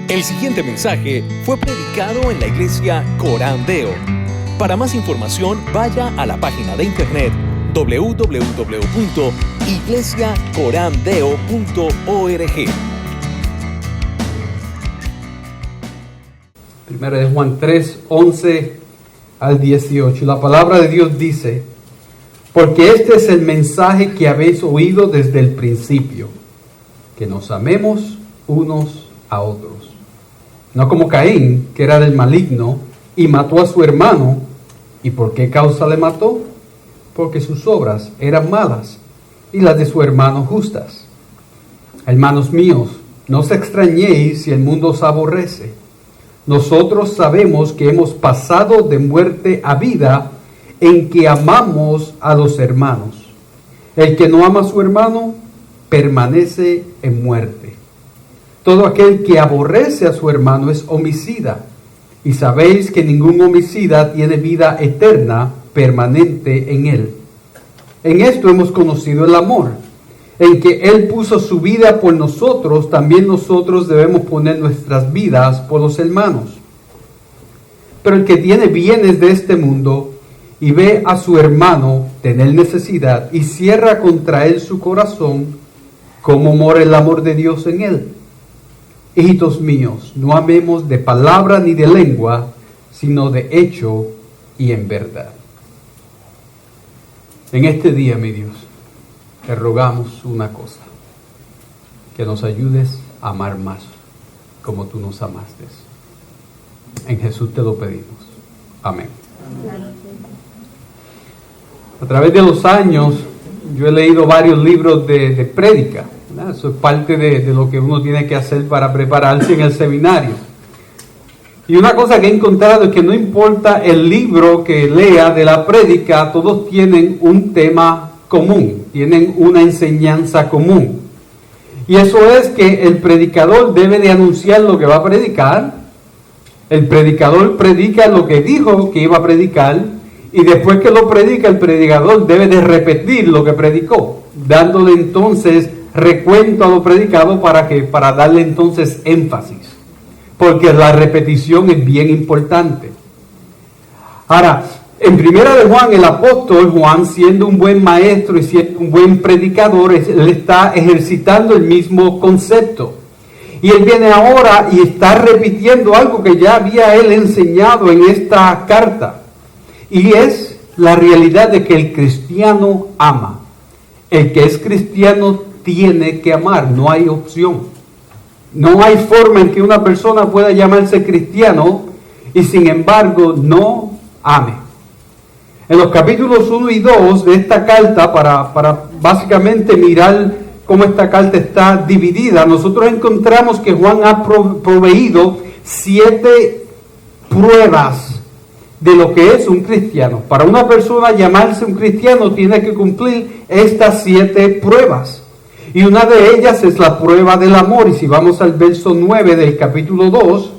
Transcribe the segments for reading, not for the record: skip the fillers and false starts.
El siguiente mensaje fue predicado en la iglesia Corán Deo. Para más información, vaya a la página de internet www.iglesiacorandeo.org. Primera de Juan 3, 11 al 18. La palabra de Dios dice: porque este es el mensaje que habéis oído desde el principio, que nos amemos unos a otros. No como Caín, que era del maligno, y mató a su hermano. ¿Y por qué causa le mató? Porque sus obras eran malas, y las de su hermano justas. Hermanos míos, no os extrañéis si el mundo os aborrece. Nosotros sabemos que hemos pasado de muerte a vida en que amamos a los hermanos. El que no ama a su hermano permanece en muerte. Todo aquel que aborrece a su hermano es homicida, y sabéis que ningún homicida tiene vida eterna permanente en él. En esto hemos conocido el amor, en que Él puso su vida por nosotros, también nosotros debemos poner nuestras vidas por los hermanos. Pero el que tiene bienes de este mundo y ve a su hermano tener necesidad y cierra contra él su corazón, ¿cómo mora el amor de Dios en él? Hijitos míos, no amemos de palabra ni de lengua, sino de hecho y en verdad. En este día, mi Dios, te rogamos una cosa: que nos ayudes a amar más como tú nos amaste. En Jesús te lo pedimos. Amén. A través de los años, yo he leído varios libros de prédica. Eso es parte de lo que uno tiene que hacer para prepararse en el seminario. Y una cosa que he encontrado es que no importa el libro que lea de la prédica, todos tienen un tema común, tienen una enseñanza común. Y eso es que el predicador debe de anunciar lo que va a predicar. El predicador predica lo que dijo que iba a predicar, y después que lo predica, el predicador debe de repetir lo que predicó, dándole entonces recuento a lo predicado para darle entonces énfasis, porque la repetición es bien importante. Ahora, en Primera de Juan, el apóstol Juan, siendo un buen maestro y siendo un buen predicador, él está ejercitando el mismo concepto. Y él viene ahora y está repitiendo algo que ya había él enseñado en esta carta. Y es la realidad de que el cristiano ama. El que es cristiano tiene que amar, no hay opción. No hay forma en que una persona pueda llamarse cristiano y sin embargo no ame. En los capítulos 1 y 2 de esta carta, para básicamente mirar cómo esta carta está dividida, nosotros encontramos que Juan ha proveído 7 pruebas de lo que es un cristiano. Para una persona llamarse un cristiano tiene que cumplir estas 7 pruebas. Y una de ellas es la prueba del amor. Y si vamos al verso 9 del capítulo 2,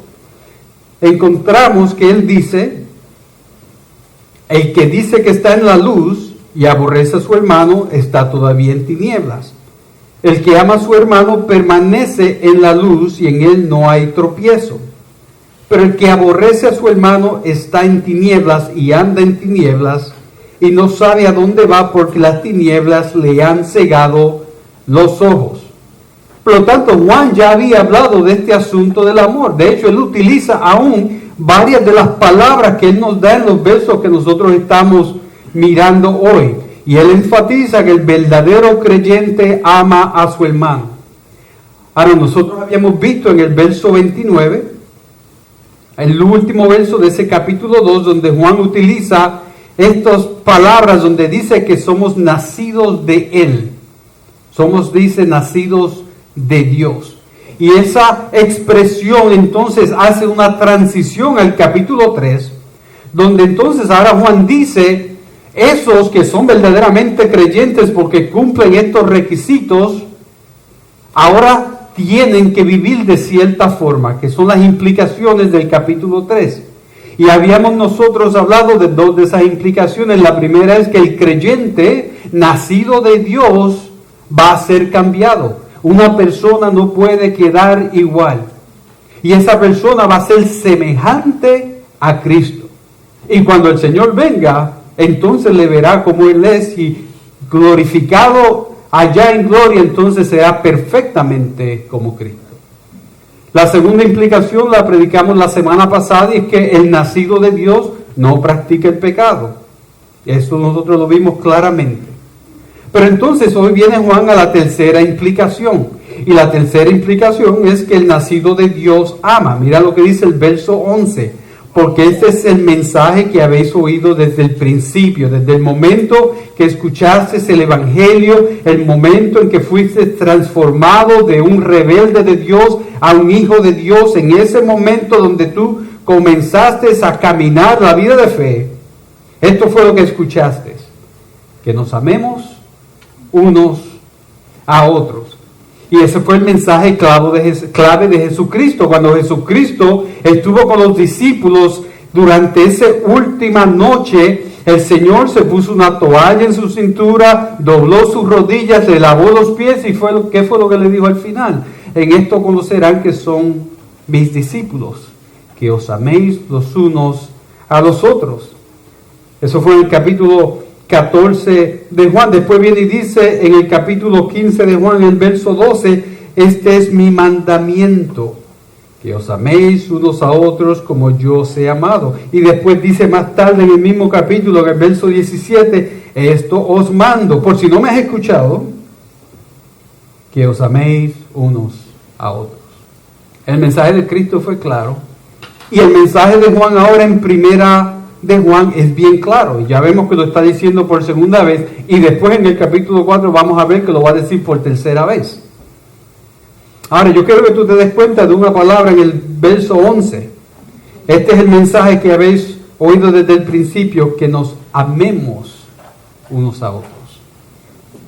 encontramos que él dice: el que dice que está en la luz y aborrece a su hermano está todavía en tinieblas. El que ama a su hermano permanece en la luz y en él no hay tropiezo. Pero el que aborrece a su hermano está en tinieblas y anda en tinieblas y no sabe a dónde va, porque las tinieblas le han cegado los ojos. Por lo tanto, Juan ya había hablado de este asunto del amor. De hecho, él utiliza aún varias de las palabras que él nos da en los versos que nosotros estamos mirando hoy. Y él enfatiza que el verdadero creyente ama a su hermano. Ahora, nosotros habíamos visto en el verso 29, el último verso de ese capítulo 2, donde Juan utiliza estas palabras, donde dice que somos nacidos de Él. Somos, dice, nacidos de Dios. Y esa expresión entonces hace una transición al capítulo 3, donde entonces ahora Juan dice: esos que son verdaderamente creyentes porque cumplen estos requisitos, ahora tienen que vivir de cierta forma, que son las implicaciones del capítulo 3. Y habíamos nosotros hablado de 2 de esas implicaciones. La primera es que el creyente nacido de Dios va a ser cambiado. Una persona no puede quedar igual. y esa persona va a ser semejante a Cristo. Y cuando el Señor venga, entonces le verá como Él es, y glorificado allá en gloria, entonces será perfectamente como Cristo. La segunda implicación la predicamos la semana pasada, y es que el nacido de Dios no practica el pecado. Eso nosotros lo vimos claramente. Pero entonces hoy viene Juan a la tercera implicación. Y la tercera implicación es que el nacido de Dios ama. Mira lo que dice el verso 11. Porque este es el mensaje que habéis oído desde el principio, desde el momento que escuchaste el Evangelio, el momento en que fuiste transformado de un rebelde de Dios a un hijo de Dios, en ese momento donde tú comenzaste a caminar la vida de fe. Esto fue lo que escuchaste, que nos amemos unos a otros. Y ese fue el mensaje clave de Jesucristo. Cuando Jesucristo estuvo con los discípulos durante esa última noche, el Señor se puso una toalla en su cintura, dobló sus rodillas, le lavó los pies, y ¿qué fue lo que le dijo al final? En esto conocerán que son mis discípulos, que os améis los unos a los otros. Eso fue en el capítulo 14 de Juan. Después viene y dice en el capítulo 15 de Juan, el verso 12, este es mi mandamiento, que os améis unos a otros como yo os he amado. Y después dice más tarde en el mismo capítulo, en el verso 17, esto os mando, por si no me has escuchado, que os améis unos a otros. El mensaje de Cristo fue claro, y el mensaje de Juan ahora en primera de Juan es bien claro, y ya vemos que lo está diciendo por segunda vez, y después en el capítulo 4 vamos a ver que lo va a decir por tercera vez. Ahora yo quiero que tú te des cuenta de una palabra en el verso 11. Este es el mensaje que habéis oído desde el principio, que nos amemos unos a otros.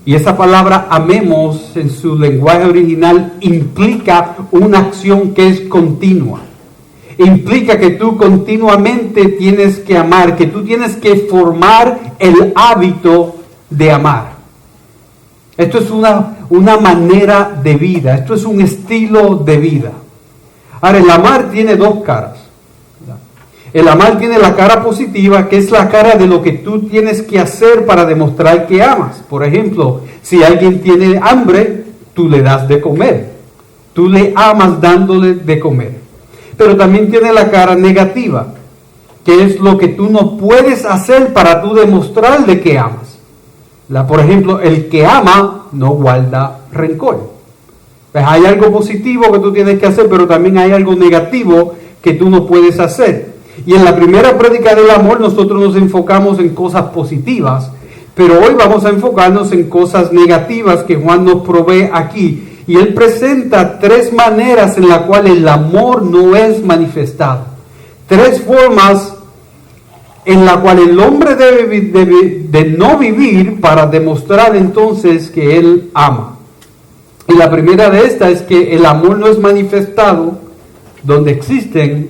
Y esa palabra amemos en su lenguaje original implica una acción que es continua. Implica que tú continuamente tienes que amar, que tú tienes que formar el hábito de amar. Esto es una manera de vida, esto es un estilo de vida. Ahora, el amar tiene dos caras. El amar tiene la cara positiva, que es la cara de lo que tú tienes que hacer para demostrar que amas. Por ejemplo, si alguien tiene hambre, tú le das de comer. Tú le amas dándole de comer. Pero también tiene la cara negativa, que es lo que tú no puedes hacer para tú demostrarle que amas. Por ejemplo, el que ama no guarda rencor. Pues hay algo positivo que tú tienes que hacer, pero también hay algo negativo que tú no puedes hacer. Y en la primera prédica del amor nosotros nos enfocamos en cosas positivas, pero hoy vamos a enfocarnos en cosas negativas que Juan nos provee aquí. Y él presenta tres maneras en las cuales el amor no es manifestado. Tres formas en las cuales el hombre debe de no vivir para demostrar entonces que él ama. Y la primera de estas es que el amor no es manifestado donde existen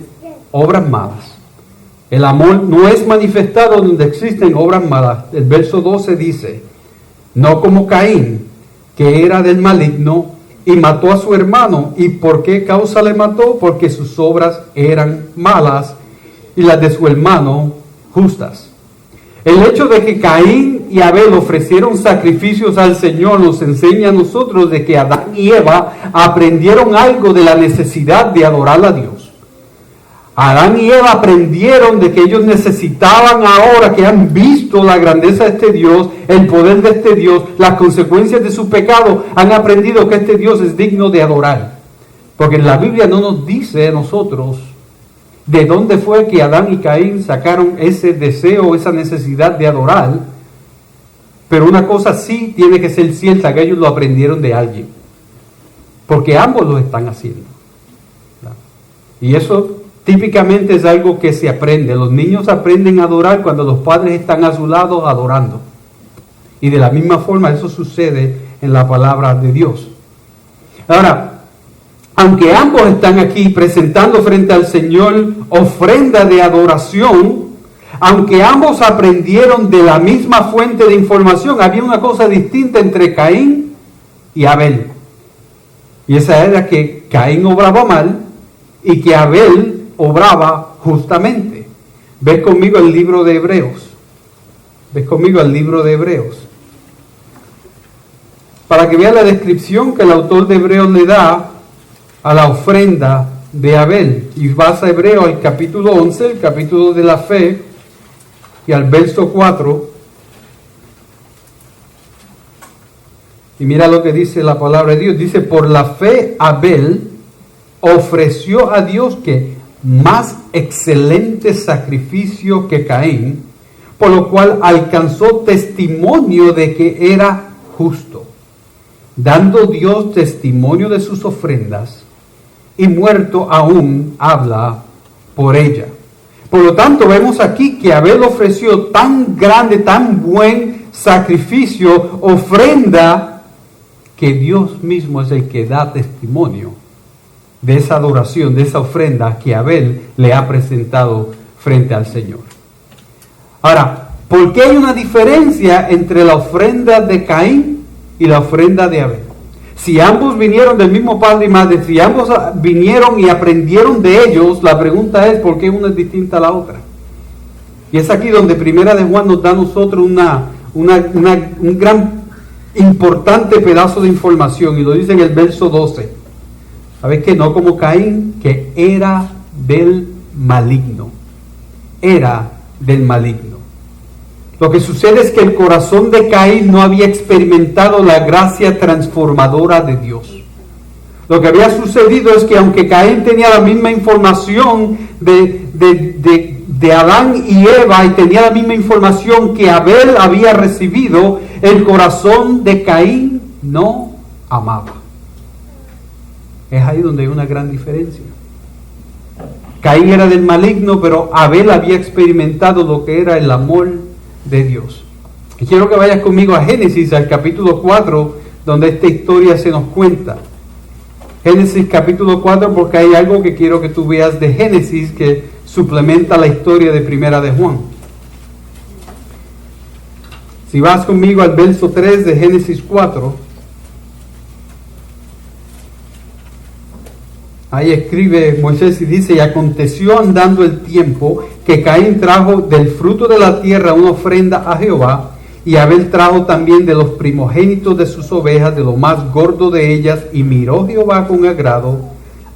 obras malas. El amor no es manifestado donde existen obras malas. El verso 12 dice, no como Caín, que era del maligno, y mató a su hermano. ¿Y por qué causa le mató? Porque sus obras eran malas y las de su hermano justas. El hecho de que Caín y Abel ofrecieron sacrificios al Señor nos enseña a nosotros de que Adán y Eva aprendieron algo de la necesidad de adorar a Dios. Adán y Eva aprendieron de que ellos necesitaban, ahora que han visto la grandeza de este Dios, el poder de este Dios, las consecuencias de su pecado, han aprendido que este Dios es digno de adorar. Porque la Biblia no nos dice a nosotros de dónde fue que Adán y Caín sacaron ese deseo, esa necesidad de adorar. Pero una cosa sí tiene que ser cierta, que ellos lo aprendieron de alguien. Porque ambos lo están haciendo. Y eso típicamente es algo que se aprende. Los niños aprenden a adorar cuando los padres están a su lado adorando. Y de la misma forma eso sucede en la palabra de Dios. Ahora, aunque ambos están aquí presentando frente al Señor ofrenda de adoración, aunque ambos aprendieron de la misma fuente de información, había una cosa distinta entre Caín y Abel. Y esa era que Caín obraba mal y que Abel obraba justamente. Ve conmigo el libro de Hebreos. Ve conmigo el libro de Hebreos. Para que vea la descripción que el autor de Hebreos le da a la ofrenda de Abel. Y vas a Hebreos al capítulo 11, el capítulo de la fe, y al verso 4. Y mira lo que dice la palabra de Dios. Dice, por la fe Abel ofreció a Dios que más excelente sacrificio que Caín, por lo cual alcanzó testimonio de que era justo, dando Dios testimonio de sus ofrendas, y muerto aún habla por ella. Por lo tanto, vemos aquí que Abel ofreció tan grande, tan buen sacrificio, ofrenda, que Dios mismo es el que da testimonio de esa adoración, de esa ofrenda que Abel le ha presentado frente al Señor. Ahora, ¿por qué hay una diferencia entre la ofrenda de Caín y la ofrenda de Abel? Si ambos vinieron del mismo padre y madre, si ambos vinieron y aprendieron de ellos, la pregunta es ¿por qué una es distinta a la otra? Y es aquí donde Primera de Juan nos da a nosotros un gran importante pedazo de información, y lo dice en el verso 12. ¿Sabes qué? No como Caín, que era del maligno. Era del maligno. Lo que sucede es que el corazón de Caín no había experimentado la gracia transformadora de Dios. Lo que había sucedido es que aunque Caín tenía la misma información de Adán y Eva, y tenía la misma información que Abel había recibido, el corazón de Caín no amaba. Es ahí donde hay una gran diferencia. Caín era del maligno, pero Abel había experimentado lo que era el amor de Dios. Y quiero que vayas conmigo a Génesis, al capítulo 4, donde esta historia se nos cuenta. Génesis capítulo 4, porque hay algo que quiero que tú veas de Génesis que suplementa la historia de Primera de Juan. Si vas conmigo al verso 3 de Génesis 4, ahí escribe Moisés y dice, y aconteció andando el tiempo que Caín trajo del fruto de la tierra una ofrenda a Jehová, y Abel trajo también de los primogénitos de sus ovejas, de lo más gordo de ellas, y miró Jehová con agrado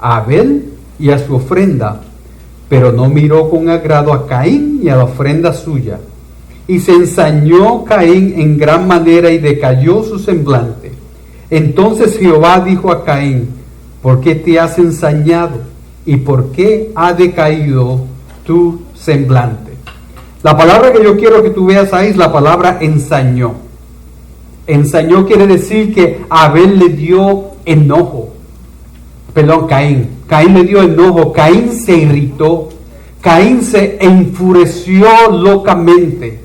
a Abel y a su ofrenda, pero no miró con agrado a Caín y a la ofrenda suya. Y se ensañó Caín en gran manera y decayó su semblante. Entonces Jehová dijo a Caín, ¿por qué te has ensañado? ¿Y por qué ha decaído tu semblante? La palabra que yo quiero que tú veas ahí es la palabra ensañó. Ensañó quiere decir que Abel le dio enojo. Perdón, Caín. Caín le dio enojo. Caín se irritó. Caín se enfureció locamente.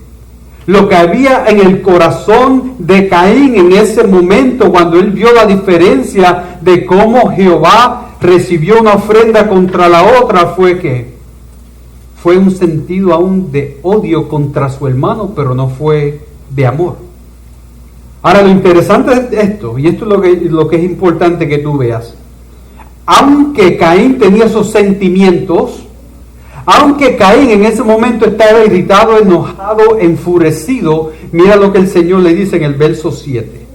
Lo que había en el corazón de Caín en ese momento, cuando él vio la diferencia de cómo Jehová recibió una ofrenda contra la otra, fue un sentido aún de odio contra su hermano, pero no fue de amor. Ahora, lo interesante es esto, y esto es lo que es importante que tú veas. Aunque Caín tenía esos sentimientos, aunque Caín en ese momento estaba irritado, enojado, enfurecido, mira lo que el Señor le dice en el verso 7.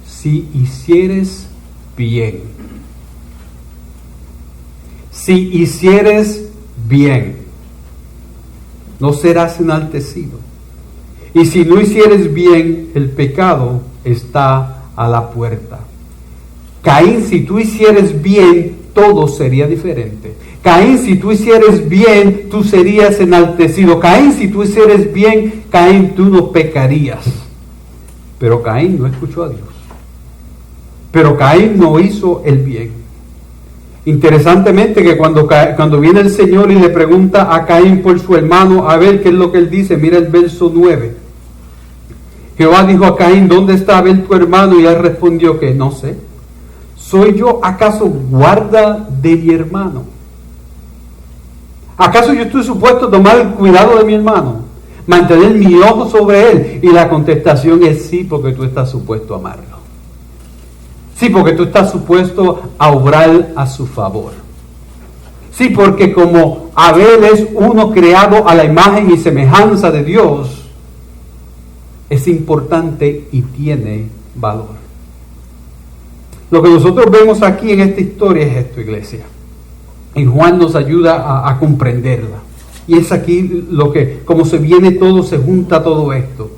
Si hicieres bien, si hicieres bien, no serás enaltecido. Y si no hicieres bien, el pecado está a la puerta. Caín, si tú hicieres bien, todo sería diferente. Caín, si tú hicieres bien, tú serías enaltecido. Caín, si tú hicieres bien, Caín, tú no pecarías. Pero Caín no escuchó a Dios. Pero Caín no hizo el bien. Interesantemente que cuando viene el Señor y le pregunta a Caín por su hermano, a ver qué es lo que él dice, mira el verso 9. Jehová dijo a Caín, ¿dónde está Abel tu hermano? Y él respondió que no sé. ¿Soy yo acaso guarda de mi hermano? ¿Acaso yo estoy supuesto a tomar el cuidado de mi hermano? Mantener mi ojo sobre él. Y la contestación es sí, porque tú estás supuesto a amarlo. Sí, porque tú estás supuesto a obrar a su favor. Sí, porque como Abel es uno creado a la imagen y semejanza de Dios, es importante y tiene valor. Lo que nosotros vemos aquí en esta historia es esto, iglesia. Y Juan nos ayuda a comprenderla. Y es aquí lo que, como se viene todo, se junta todo esto.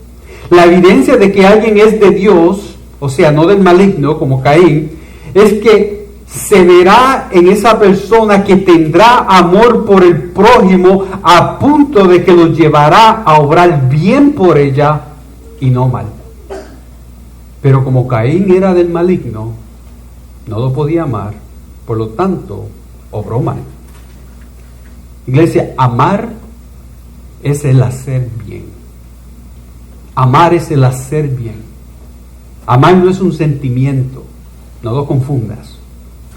La evidencia de que alguien es de Dios, o sea, no del maligno, como Caín, es que se verá en esa persona que tendrá amor por el prójimo a punto de que lo llevará a obrar bien por ella y no mal. Pero como Caín era del maligno, no lo podía amar, por lo tanto, obró mal. Iglesia, amar es el hacer bien. Amar es el hacer bien. Amar no es un sentimiento, no lo confundas.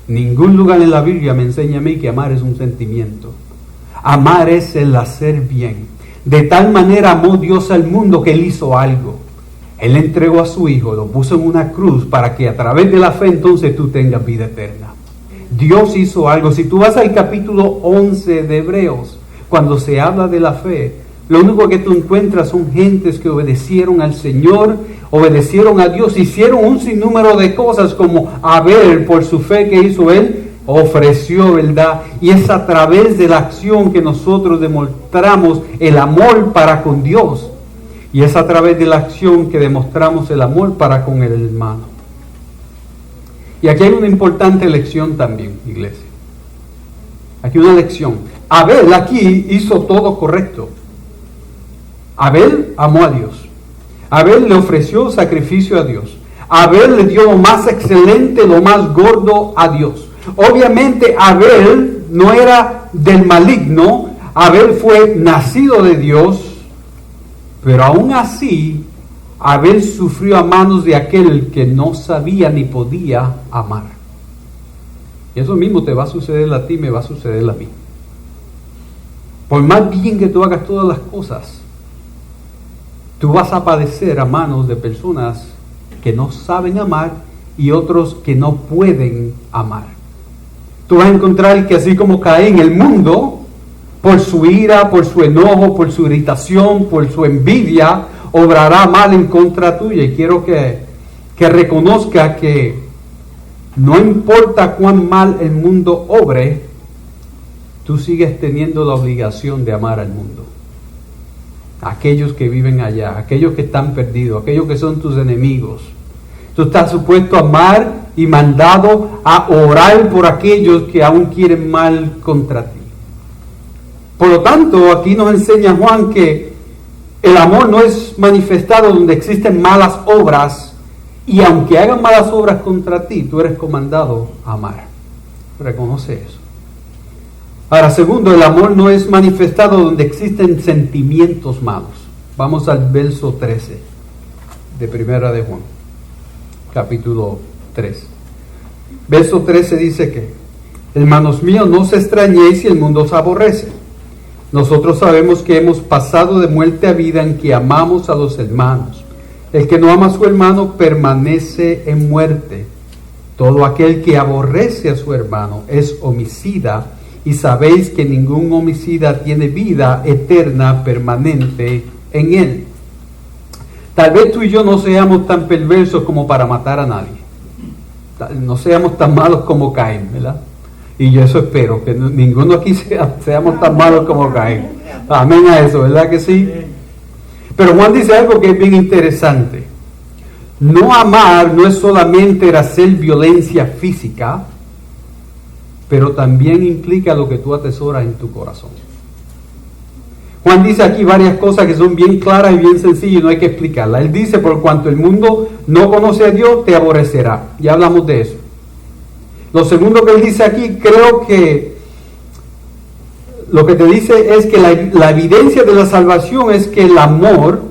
Ningún lugar en la Biblia me enseña a mí que amar es un sentimiento. Amar es el hacer bien. De tal manera amó Dios al mundo que Él hizo algo. Él entregó a su Hijo, lo puso en una cruz para que a través de la fe entonces tú tengas vida eterna. Dios hizo algo. Si tú vas al capítulo 11 de Hebreos, cuando se habla de la fe, lo único que tú encuentras son gentes que obedecieron al Señor, obedecieron a Dios, hicieron un sinnúmero de cosas como Abel, por su fe que hizo él, ofreció, ¿verdad? Y es a través de la acción que nosotros demostramos el amor para con Dios. Y es a través de la acción que demostramos el amor para con el hermano. Y aquí hay una importante lección también, iglesia. Aquí una lección. Abel aquí hizo todo correcto. Abel amó a Dios. Abel le ofreció sacrificio a Dios. Abel le dio lo más excelente, lo más gordo a Dios. Obviamente Abel no era del maligno. Abel fue nacido de Dios. Pero aún así, Abel sufrió a manos de aquel que no sabía ni podía amar. Y eso mismo te va a suceder a ti, me va a suceder a mí. Por más bien que tú hagas todas las cosas, tú vas a padecer a manos de personas que no saben amar y otros que no pueden amar. Tú vas a encontrar que así como Caín, el mundo, por su ira, por su enojo, por su irritación, por su envidia, obrará mal en contra tuya. Y quiero que reconozca que no importa cuán mal el mundo obre, tú sigues teniendo la obligación de amar al mundo. Aquellos que viven allá, aquellos que están perdidos, aquellos que son tus enemigos. Tú estás supuesto a amar y mandado a orar por aquellos que aún quieren mal contra ti. Por lo tanto, aquí nos enseña Juan que el amor no es manifestado donde existen malas obras, y aunque hagan malas obras contra ti, tú eres comandado a amar. Reconoce eso. Ahora, segundo, el amor no es manifestado donde existen sentimientos malos. Vamos al verso 13 de Primera de Juan, capítulo 3. Verso 13 dice que: hermanos míos, no os extrañéis si el mundo os aborrece. Nosotros sabemos que hemos pasado de muerte a vida en que amamos a los hermanos. El que no ama a su hermano permanece en muerte. Todo aquel que aborrece a su hermano es homicida, y sabéis que ningún homicida tiene vida eterna permanente en él. Tal vez tú y yo no seamos tan perversos como para matar a nadie. No seamos tan malos como Caín, ¿verdad? Y yo eso espero, que ninguno aquí seamos tan malos como Caín. Amén a eso, ¿verdad que sí? Pero Juan dice algo que es bien interesante. No amar no es solamente hacer violencia física, pero también implica lo que tú atesoras en tu corazón. Juan dice aquí varias cosas que son bien claras y bien sencillas y no hay que explicarlas. Él dice: por cuanto el mundo no conoce a Dios, te aborrecerá. Ya hablamos de eso. Lo segundo que él dice aquí, creo que lo que te dice es que la evidencia de la salvación es que el amor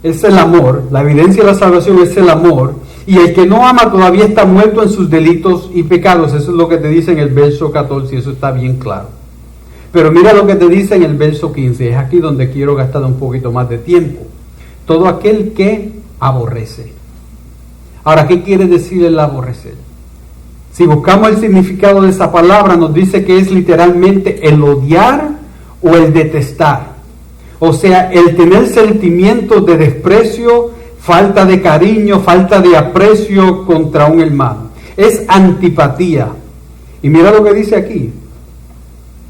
es el amor. La evidencia de la salvación es el amor. Y el que no ama todavía está muerto en sus delitos y pecados. Eso es lo que te dice en el verso 14 y eso está bien claro. Pero mira lo que te dice en el verso 15. Es aquí donde quiero gastar un poquito más de tiempo. Todo aquel que aborrece. Ahora, ¿qué quiere decir el aborrecer? Si buscamos el significado de esa palabra, nos dice que es literalmente el odiar o el detestar. O sea, el tener sentimientos de desprecio, falta de cariño, falta de aprecio contra un hermano. Es antipatía. Y mira lo que dice aquí,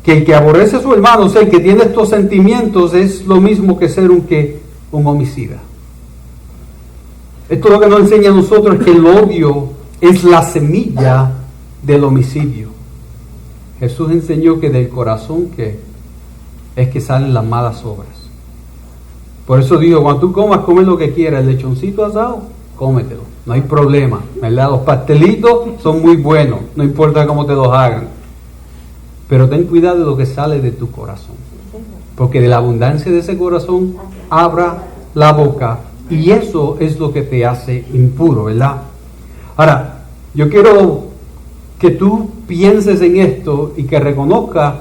que el que aborrece a su hermano, o sea, el que tiene estos sentimientos, es lo mismo que ser un homicida. Esto lo que nos enseña a nosotros es que el odio es la semilla del homicidio. Jesús enseñó que del corazón es que salen las malas obras. Por eso digo, cuando tú comas, come lo que quieras, el lechoncito asado, cómetelo, no hay problema, ¿verdad? Los pastelitos son muy buenos, no importa cómo te los hagan. Pero ten cuidado de lo que sale de tu corazón, porque de la abundancia de ese corazón abra la boca, y eso es lo que te hace impuro, ¿verdad? Ahora, yo quiero que tú pienses en esto y que reconozcas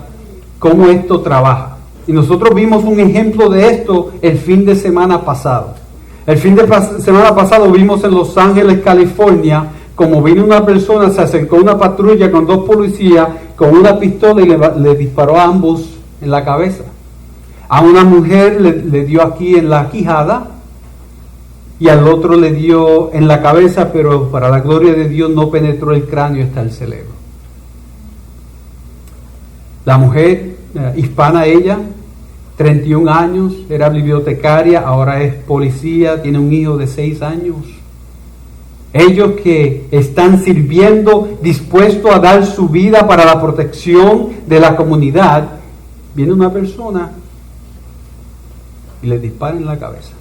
cómo esto trabaja. Y nosotros vimos un ejemplo de esto el fin de semana pasado. El fin de semana pasado vimos en Los Ángeles, California, como vino una persona, se acercó a una patrulla con 2 policías con una pistola y le disparó a ambos en la cabeza. A una mujer le dio aquí en la quijada y al otro le dio en la cabeza, pero para la gloria de Dios no penetró el cráneo hasta el cerebro. La mujer, hispana ella, 31 años, era bibliotecaria, ahora es policía, tiene un hijo de 6 años. Ellos que están sirviendo, dispuestos a dar su vida para la protección de la comunidad, viene una persona y les dispara en la cabeza.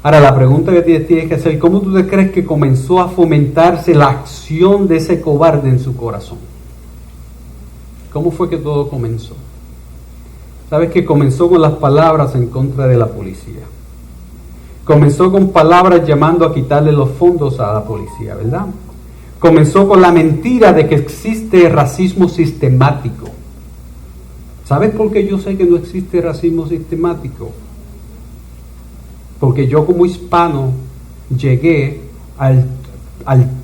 Ahora, la pregunta que tienes que hacer, ¿cómo tú te crees que comenzó a fomentarse la acción de ese cobarde en su corazón? ¿Cómo fue que todo comenzó? Sabes que comenzó con las palabras en contra de la policía. Comenzó con palabras llamando a quitarle los fondos a la policía, ¿verdad? Comenzó con la mentira de que existe racismo sistemático. ¿Sabes por qué yo sé que no existe racismo sistemático? Porque yo como hispano llegué al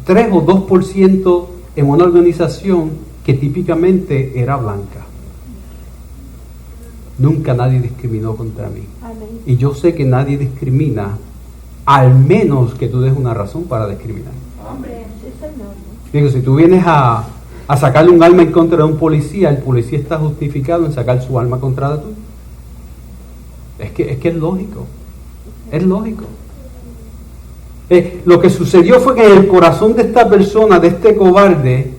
3 o 2% en una organización que típicamente era blanca. Nunca nadie discriminó contra mí. Amén. Y yo sé que nadie discrimina, al menos que tú des una razón para discriminar. Hombre, sí, señor. Digo, si tú vienes a sacarle un arma en contra de un policía, el policía está justificado en sacar su arma contra tú. Es que es lógico. Es lógico. Lo que sucedió fue que en el corazón de esta persona, de este cobarde,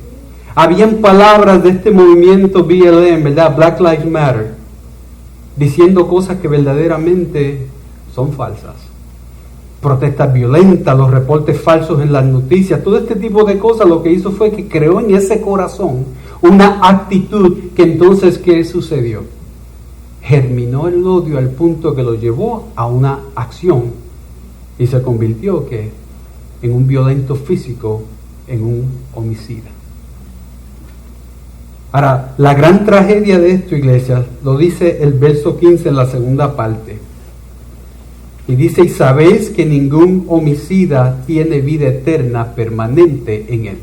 habían palabras de este movimiento BLM, ¿verdad? Black Lives Matter, diciendo cosas que verdaderamente son falsas. Protestas violentas, los reportes falsos en las noticias, todo este tipo de cosas, lo que hizo fue que creó en ese corazón una actitud que entonces, ¿qué sucedió? Germinó el odio al punto que lo llevó a una acción y se convirtió en un violento físico, en un homicida. Ahora, la gran tragedia de esto, iglesia, lo dice el verso 15 en la segunda parte. Y dice, y sabéis que ningún homicida tiene vida eterna permanente en él.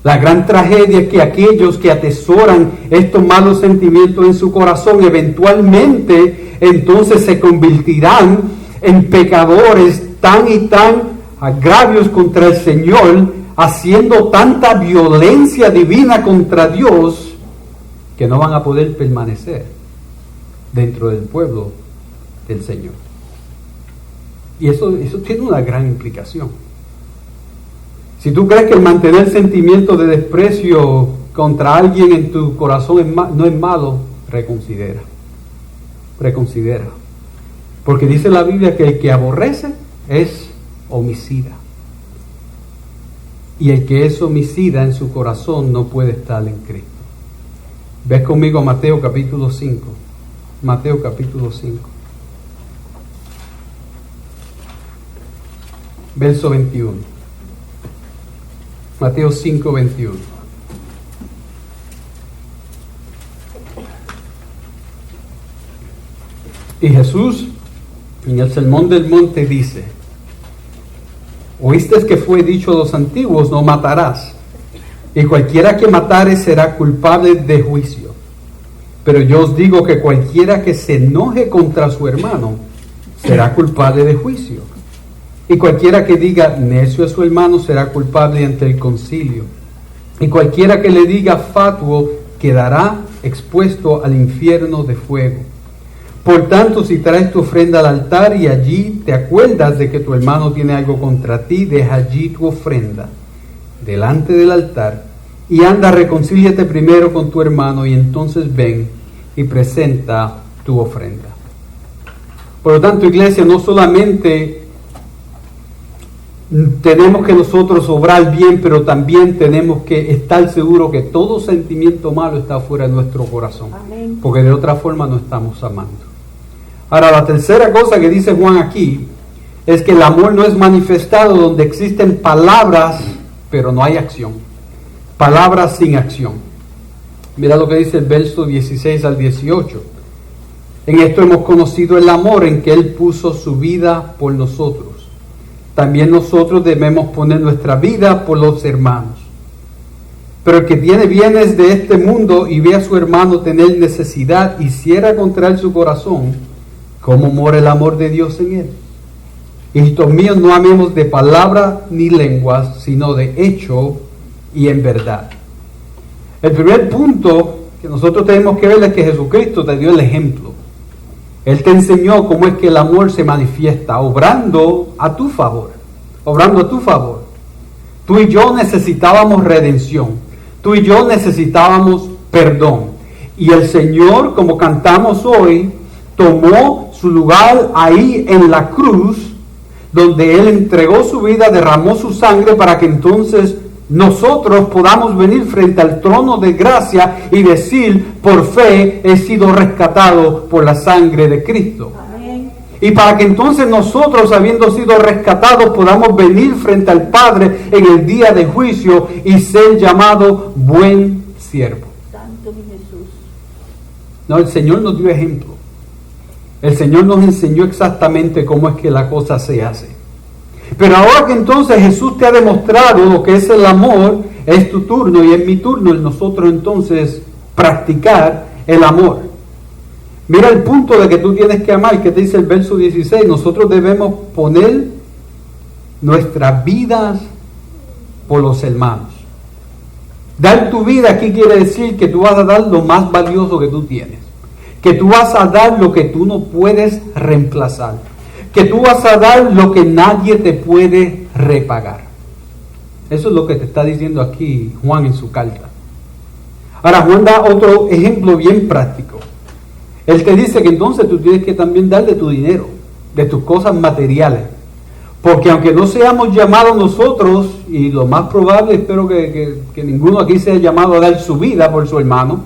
La gran tragedia es que aquellos que atesoran estos malos sentimientos en su corazón, eventualmente entonces se convertirán en pecadores tan y tan agravios contra el Señor, haciendo tanta violencia divina contra Dios, que no van a poder permanecer dentro del pueblo del Señor. Y eso tiene una gran implicación. Si tú crees que el mantener sentimientos de desprecio contra alguien en tu corazón no es malo, reconsidera. Porque dice la Biblia que el que aborrece es homicida. Y el que es homicida en su corazón no puede estar en Cristo. Ves conmigo a Mateo capítulo 5. Mateo capítulo 5. Verso 21. Mateo 5, 21. Y Jesús en el Sermón del Monte dice, Oíste que fue dicho a los antiguos, no matarás, y cualquiera que matare será culpable de juicio. Pero yo os digo que cualquiera que se enoje contra su hermano será culpable de juicio. Y cualquiera que diga necio a su hermano será culpable ante el concilio. Y cualquiera que le diga fatuo quedará expuesto al infierno de fuego. Por tanto, si traes tu ofrenda al altar y allí te acuerdas de que tu hermano tiene algo contra ti, deja allí tu ofrenda delante del altar y anda, reconcíliate primero con tu hermano y entonces ven y presenta tu ofrenda. Por lo tanto, iglesia, no solamente tenemos que nosotros obrar bien, pero también tenemos que estar seguros que todo sentimiento malo está fuera de nuestro corazón. Amén. Porque de otra forma no estamos amando. Ahora, la tercera cosa que dice Juan aquí es que el amor no es manifestado donde existen palabras, pero no hay acción. Palabras sin acción. Mira lo que dice el verso 16 al 18. En esto hemos conocido el amor en que Él puso su vida por nosotros. También nosotros debemos poner nuestra vida por los hermanos. Pero el que tiene bienes de este mundo y ve a su hermano tener necesidad y cierra contra él su corazón, ¿cómo mora el amor de Dios en él? Hijitos míos, no amemos de palabra ni lenguas, sino de hecho y en verdad. El primer punto que nosotros tenemos que ver es que Jesucristo te dio el ejemplo. Él te enseñó cómo es que el amor se manifiesta, obrando a tu favor. Obrando a tu favor. Tú y yo necesitábamos redención. Tú y yo necesitábamos perdón. Y el Señor, como cantamos hoy, tomó su lugar ahí en la cruz, donde Él entregó su vida, derramó su sangre para que entonces nosotros podamos venir frente al trono de gracia y decir, por fe he sido rescatado por la sangre de Cristo. Amén. Y para que entonces nosotros, habiendo sido rescatados, podamos venir frente al Padre en el día de juicio y ser llamado buen siervo. Santo mi Jesús. No, el Señor nos dio ejemplo. El Señor nos enseñó exactamente cómo es que la cosa se hace. Pero ahora que entonces Jesús te ha demostrado lo que es el amor, es tu turno y es mi turno el nosotros entonces practicar el amor. Mira el punto de que tú tienes que amar, que te dice el verso 16. Nosotros debemos poner nuestras vidas por los hermanos. Dar tu vida aquí quiere decir que tú vas a dar lo más valioso que tú tienes. Que tú vas a dar lo que tú no puedes reemplazar. Que tú vas a dar lo que nadie te puede repagar. Eso es lo que te está diciendo aquí Juan en su carta. Ahora Juan da otro ejemplo bien práctico. Él te dice que entonces tú tienes que también dar de tu dinero, de tus cosas materiales. Porque aunque no seamos llamados nosotros, y lo más probable, espero que ninguno aquí sea llamado a dar su vida por su hermano,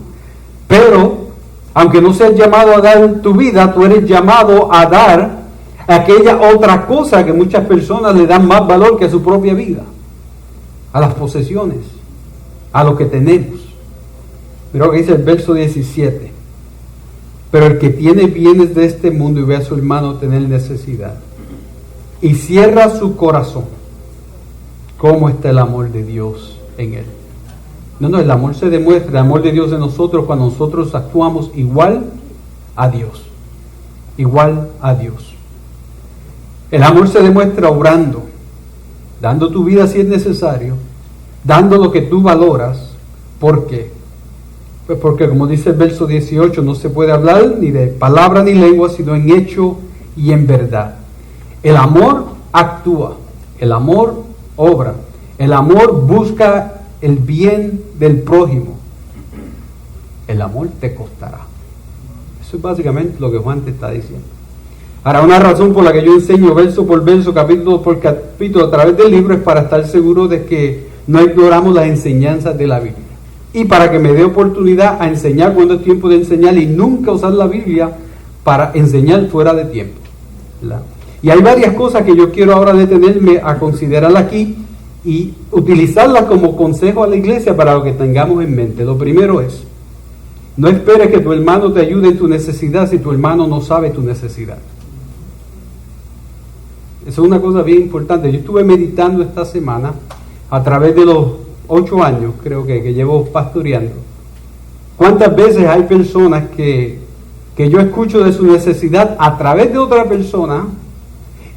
pero aunque no seas llamado a dar tu vida, tú eres llamado a dar aquella otra cosa que muchas personas le dan más valor que a su propia vida, a las posesiones, a lo que tenemos. Mira lo que dice el verso 17. Pero el que tiene bienes de este mundo y ve a su hermano tener necesidad y cierra su corazón, ¿cómo está el amor de Dios en él? No, el amor se demuestra, el amor de Dios en nosotros cuando nosotros actuamos igual a Dios. Igual a Dios. El amor se demuestra obrando, dando tu vida si es necesario, dando lo que tú valoras. ¿Por qué? Pues porque, como dice el verso 18, no se puede hablar ni de palabra ni lengua, sino en hecho y en verdad. El amor actúa, el amor obra, el amor busca el bien del prójimo. El amor te costará. Eso es básicamente lo que Juan te está diciendo. Ahora, una razón por la que yo enseño verso por verso, capítulo por capítulo a través del libro es para estar seguro de que no ignoramos las enseñanzas de la Biblia. Y para que me dé oportunidad a enseñar cuando es tiempo de enseñar y nunca usar la Biblia para enseñar fuera de tiempo, ¿verdad? Y hay varias cosas que yo quiero ahora detenerme a considerar aquí y utilizarlas como consejo a la iglesia para lo que tengamos en mente. Lo primero es, no esperes que tu hermano te ayude en tu necesidad si tu hermano no sabe tu necesidad. Eso es una cosa bien importante. Yo estuve meditando esta semana a través de los 8 años, creo que llevo pastoreando. ¿Cuántas veces hay personas que yo escucho de su necesidad a través de otra persona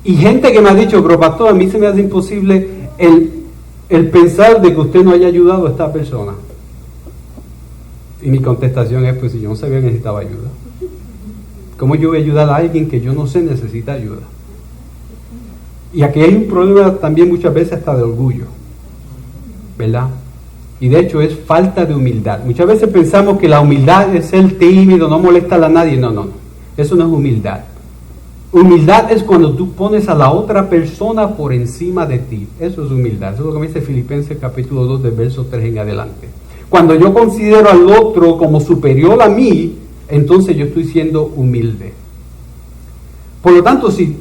y gente que me ha dicho, pero pastor, a mí se me hace imposible el pensar de que usted no haya ayudado a esta persona? Y mi contestación es, pues si yo no sabía que necesitaba ayuda, ¿cómo yo voy a ayudar a alguien que yo no sé necesita ayuda? Y aquí hay un problema también muchas veces hasta de orgullo, ¿verdad? Y de hecho es falta de humildad. Muchas veces pensamos que la humildad es ser tímido, no molestar a nadie. No. Eso no es humildad. Humildad es cuando tú pones a la otra persona por encima de ti. Eso es humildad. Eso es lo que me dice Filipenses capítulo 2 del verso 3 en adelante. Cuando yo considero al otro como superior a mí, entonces yo estoy siendo humilde. Por lo tanto, si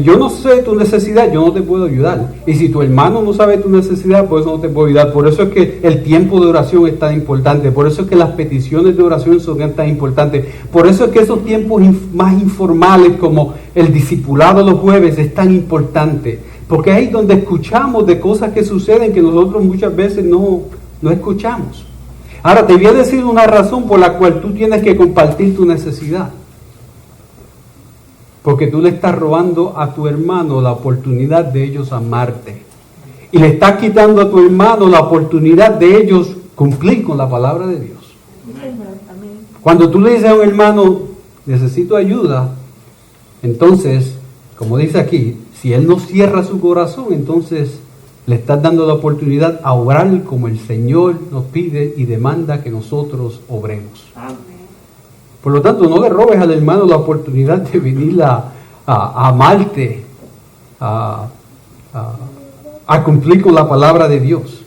yo no sé tu necesidad, yo no te puedo ayudar. Y si tu hermano no sabe tu necesidad, pues no te puedo ayudar. Por eso es que el tiempo de oración es tan importante. Por eso es que las peticiones de oración son tan importantes. Por eso es que esos tiempos más informales, como el discipulado los jueves, es tan importante. Porque ahí es donde escuchamos de cosas que suceden que nosotros muchas veces no escuchamos. Ahora, te voy a decir una razón por la cual tú tienes que compartir tu necesidad. Porque tú le estás robando a tu hermano la oportunidad de ellos amarte. Y le estás quitando a tu hermano la oportunidad de ellos cumplir con la palabra de Dios. Cuando tú le dices a un hermano, necesito ayuda, entonces, como dice aquí, si él no cierra su corazón, entonces le estás dando la oportunidad a obrar como el Señor nos pide y demanda que nosotros obremos. Amén. Por lo tanto, no le robes al hermano la oportunidad de venir a amarte, a cumplir con la palabra de Dios.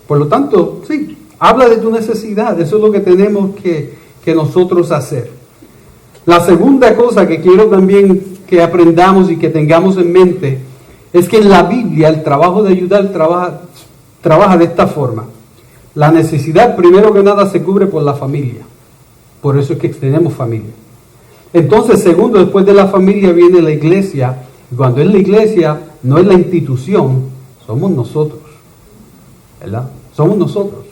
Por lo tanto, sí, habla de tu necesidad. Eso es lo que tenemos que nosotros hacer. La segunda cosa que quiero también que aprendamos y que tengamos en mente es que en la Biblia el trabajo de ayudar trabaja de esta forma. La necesidad, primero que nada, se cubre por la familia. Por eso es que tenemos familia. Entonces, segundo, después de la familia viene la iglesia. Y cuando es la iglesia, no es la institución, somos nosotros. ¿Verdad? Somos nosotros.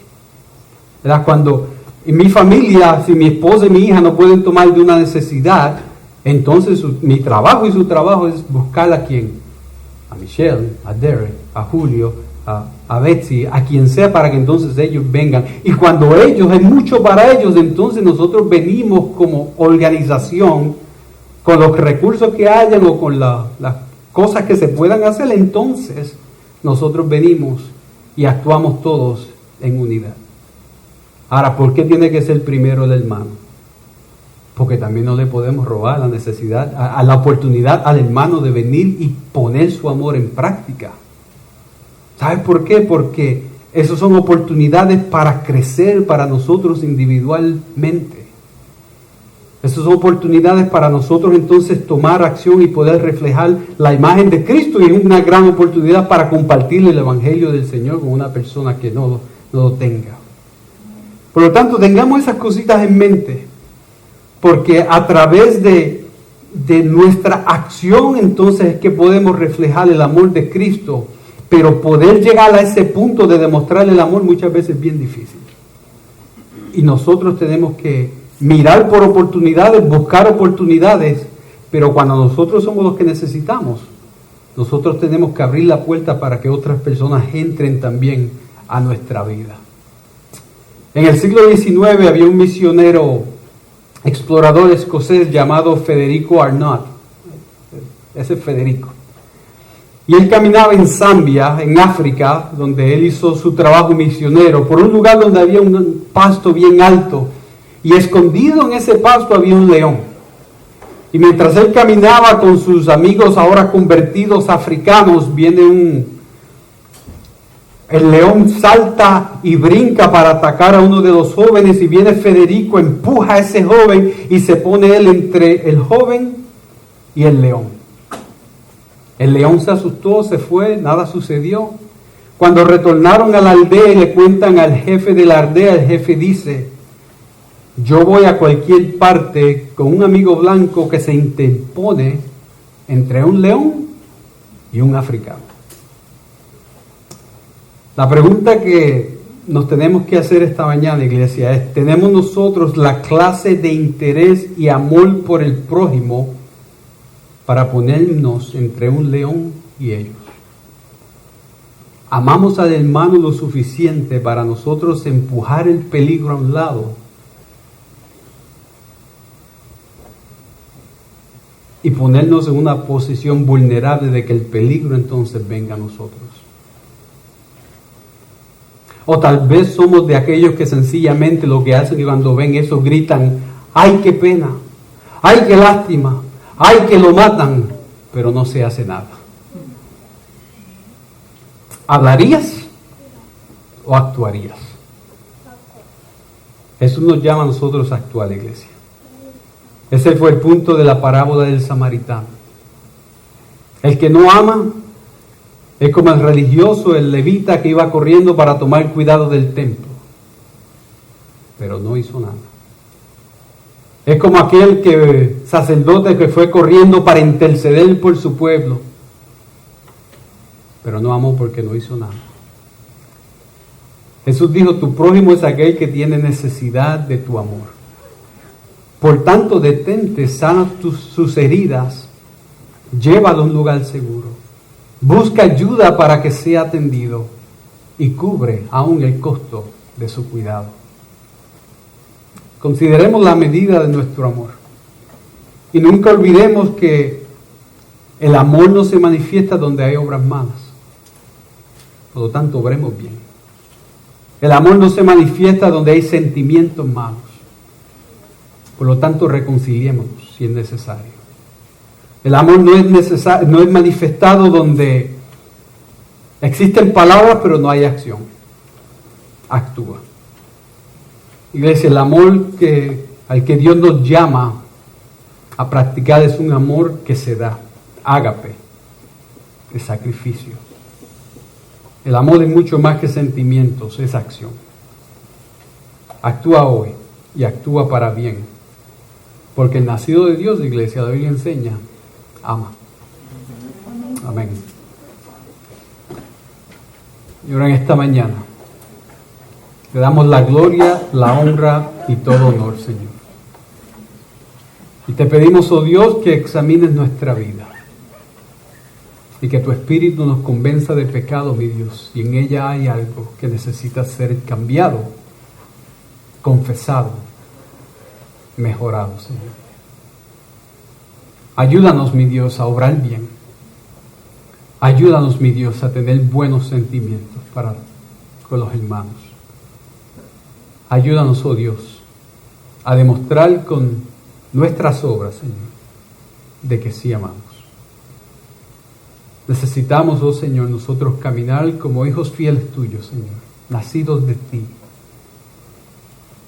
¿Verdad? Cuando en mi familia, si mi esposa y mi hija no pueden tomar de una necesidad, entonces mi trabajo y su trabajo es buscar a quién. A Michelle, a Derek, a Julio, a Betsy, a quien sea, para que entonces ellos vengan. Y cuando ellos, es mucho para ellos, entonces nosotros venimos como organización, con los recursos que hayan o con las cosas que se puedan hacer, entonces nosotros venimos y actuamos todos en unidad. Ahora, ¿por qué tiene que ser primero el hermano? Porque también no le podemos robar la necesidad, a la oportunidad al hermano de venir y poner su amor en práctica. ¿Sabes por qué? Porque esas son oportunidades para crecer para nosotros individualmente. Esas son oportunidades para nosotros entonces tomar acción y poder reflejar la imagen de Cristo, y es una gran oportunidad para compartir el Evangelio del Señor con una persona que no lo tenga. Por lo tanto, tengamos esas cositas en mente, porque a través de nuestra acción entonces es que podemos reflejar el amor de Cristo. Pero poder llegar a ese punto de demostrar el amor muchas veces es bien difícil. Y nosotros tenemos que mirar por oportunidades, buscar oportunidades, pero cuando nosotros somos los que necesitamos, nosotros tenemos que abrir la puerta para que otras personas entren también a nuestra vida. En el siglo XIX había un misionero explorador escocés llamado Federico Arnott. Ese es Federico. Y él caminaba en Zambia, en África, donde él hizo su trabajo misionero, por un lugar donde había un pasto bien alto. Y escondido en ese pasto había un león. Y mientras él caminaba con sus amigos ahora convertidos africanos, el león salta y brinca para atacar a uno de los jóvenes, y viene Federico, empuja a ese joven y se pone él entre el joven y el león. El león se asustó, se fue, nada sucedió. Cuando retornaron a la aldea y le cuentan al jefe de la aldea, el jefe dice: yo voy a cualquier parte con un amigo blanco que se interpone entre un león y un africano. La pregunta que nos tenemos que hacer esta mañana, iglesia, es: ¿tenemos nosotros la clase de interés y amor por el prójimo para ponernos entre un león y ellos? ¿Amamos al hermano lo suficiente para nosotros empujar el peligro a un lado y ponernos en una posición vulnerable de que el peligro entonces venga a nosotros? O tal vez somos de aquellos que sencillamente lo que hacen y cuando ven eso gritan: ¡ay, qué pena! ¡Ay, qué lástima! ¡Ay, que lo matan! Pero no se hace nada. ¿Hablarías o actuarías? Jesús nos llama a nosotros a actuar, iglesia. Ese fue el punto de la parábola del samaritano. El que no ama es como el religioso, el levita que iba corriendo para tomar cuidado del templo, pero no hizo nada. Es como aquel sacerdote que fue corriendo para interceder por su pueblo, pero no amó porque no hizo nada. Jesús dijo: tu prójimo es aquel que tiene necesidad de tu amor. Por tanto, detente, sana sus heridas, llévalo a un lugar seguro, busca ayuda para que sea atendido y cubre aún el costo de su cuidado. Consideremos la medida de nuestro amor y nunca olvidemos que el amor no se manifiesta donde hay obras malas. Por lo tanto, obremos bien. El amor no se manifiesta donde hay sentimientos malos. Por lo tanto, reconciliémonos si es necesario. El amor no es manifestado donde existen palabras pero no hay acción. Actúa. Iglesia, el amor al que Dios nos llama a practicar es un amor que se da, ágape, de sacrificio. El amor es mucho más que sentimientos, es acción. Actúa hoy y actúa para bien, porque el nacido de Dios, iglesia, la Biblia enseña, ama. Amén. Y ahora en esta mañana te damos la gloria, la honra y todo honor, Señor. Y te pedimos, oh Dios, que examines nuestra vida y que tu Espíritu nos convenza de pecado, mi Dios, si en ella hay algo que necesita ser cambiado, confesado, mejorado, Señor. Ayúdanos, mi Dios, a obrar bien. Ayúdanos, mi Dios, a tener buenos sentimientos con los hermanos. Ayúdanos, oh Dios, a demostrar con nuestras obras, Señor, de que sí amamos. Necesitamos, oh Señor, nosotros caminar como hijos fieles tuyos, Señor, nacidos de ti,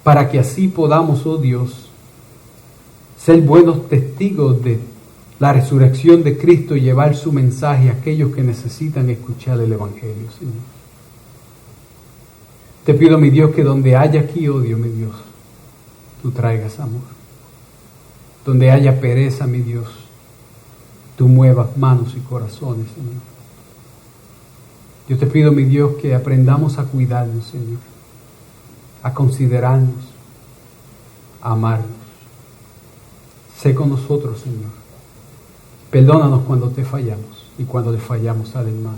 para que así podamos, oh Dios, ser buenos testigos de la resurrección de Cristo y llevar su mensaje a aquellos que necesitan escuchar el Evangelio, Señor. Te pido, mi Dios, que donde haya aquí odio, mi Dios, tú traigas amor. Donde haya pereza, mi Dios, tú muevas manos y corazones, Señor. Yo te pido, mi Dios, que aprendamos a cuidarnos, Señor, a considerarnos, a amarnos. Sé con nosotros, Señor. Perdónanos cuando te fallamos y cuando le fallamos al hermano.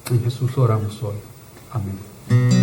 En Jesús oramos hoy. Amén.